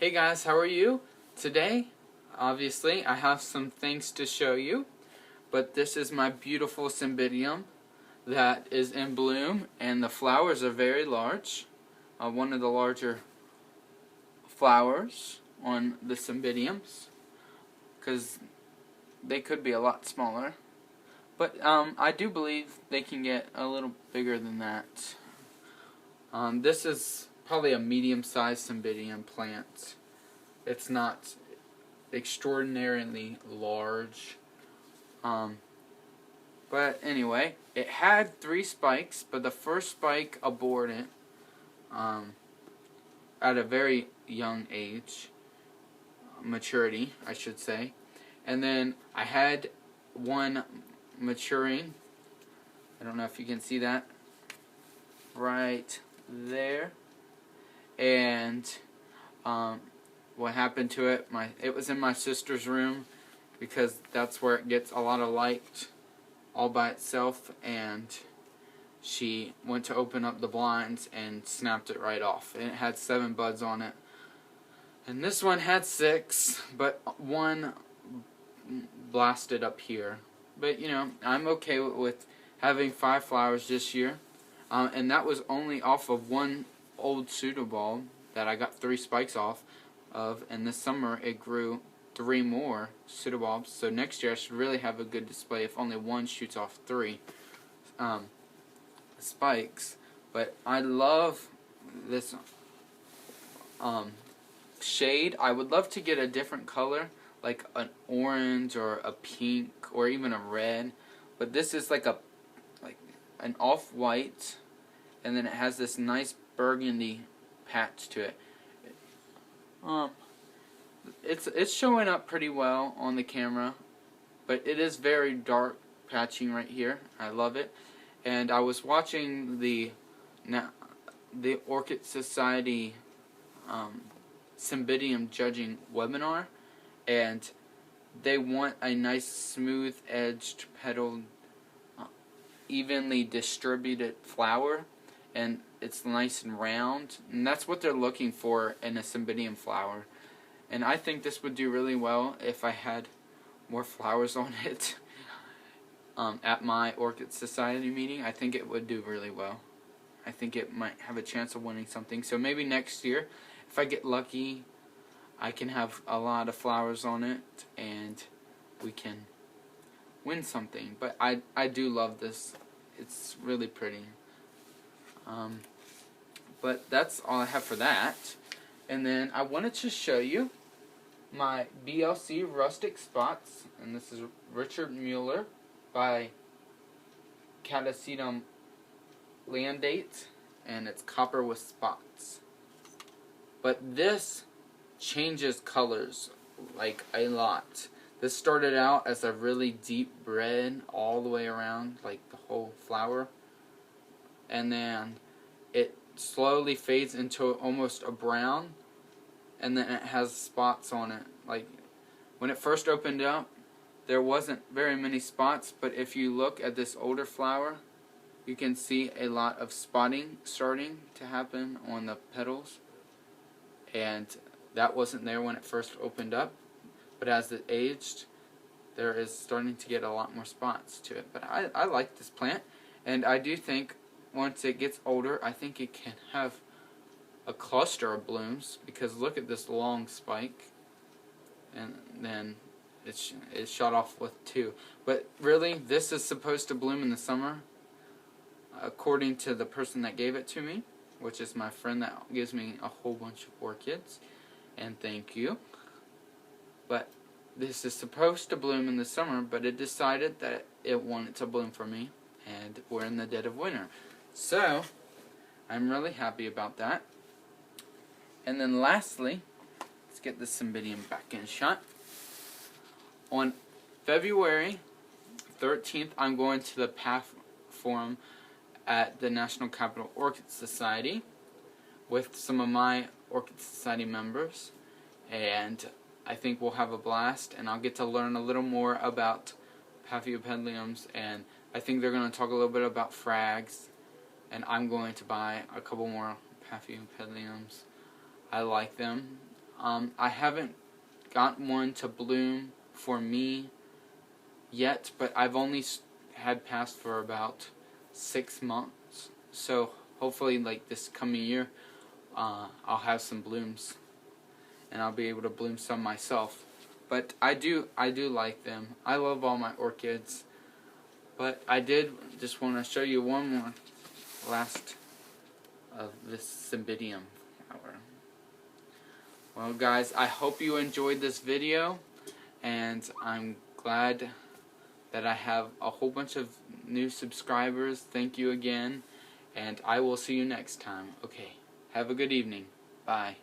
Hey guys, how are you? Today, obviously, I have some things to show you, but this is my beautiful Cymbidium that is in bloom, and the flowers are very large. One of the larger flowers on the Cymbidiums, because they could be a lot smaller. But I do believe they can get a little bigger than that. This is probably a medium-sized Cymbidium plant. It's not extraordinarily large. But anyway, it had 3 spikes, but the first spike aborted at a very young age, maturity, I should say. And then I had one maturing. I don't know if you can see that right there. And what happened to it? It was in my sister's room because that's where it gets a lot of light all by itself, and she went to open up the blinds and snapped it right off. And it had 7 buds on it, and this one had 6, but one blasted up here. But you know, I'm okay with having 5 flowers this year, and that was only off of one old pseudobulb that I got 3 spikes off of, and this summer it grew 3 more pseudobulbs. So next year I should really have a good display if only one shoots off 3 spikes. But I love this shade. I would love to get a different color, like an orange or a pink or even a red, but this is like an off-white, and then it has this nice burgundy patch to it. It's showing up pretty well on the camera, but it is very dark patching right here. I love it. And I was watching the Orchid Society Cymbidium judging webinar, and they want a nice smooth edged petaled evenly distributed flower, and it's nice and round, and that's what they're looking for in a Cymbidium flower. And I think this would do really well if I had more flowers on it at my Orchid Society meeting. I think it would do really well. I think it might have a chance of winning something. So maybe next year, if I get lucky, I can have a lot of flowers on it and we can win something. But I do love this. It's really pretty. But that's all I have for that. And then I wanted to show you my BLC Rustic Spots, and this is Richard Mueller by Cymbidium Landate, and it's copper with spots. But this changes colors like a lot. This started out as a really deep red all the way around, like the whole flower, and then it slowly fades into almost a brown, and then it has spots on it. Like when it first opened up, there wasn't very many spots, but if you look at this older flower, you can see a lot of spotting starting to happen on the petals, and that wasn't there when it first opened up. But as it aged, there is starting to get a lot more spots to it. But I like this plant, and I do think once it gets older, I think it can have a cluster of blooms, because look at this long spike, and then it's shot off with 2. But really, this is supposed to bloom in the summer, according to the person that gave it to me, which is my friend that gives me a whole bunch of orchids, and thank you. But this is supposed to bloom in the summer, but it decided that it wanted to bloom for me, and we're in the dead of winter. So I'm really happy about that. And then lastly, let's get the Cymbidium back in shot. On February 13th, I'm going to the PAF Forum at the National Capital Orchid Society with some of my Orchid Society members, and I think we'll have a blast, and I'll get to learn a little more about Paphiopedilums, and I think they're going to talk a little bit about frags, and I'm going to buy a couple more Paphiopedilums. I like them. I haven't got one to bloom for me yet, but I've only had passed for about 6 months. So hopefully, like this coming year, I'll have some blooms, and I'll be able to bloom some myself. But I do like them. I love all my orchids. But I did just want to show you one more last of this Cymbidium flower. Well guys, I hope you enjoyed this video, and I'm glad that I have a whole bunch of new subscribers. Thank you again, and I will see you next time. Okay, have a good evening. Bye.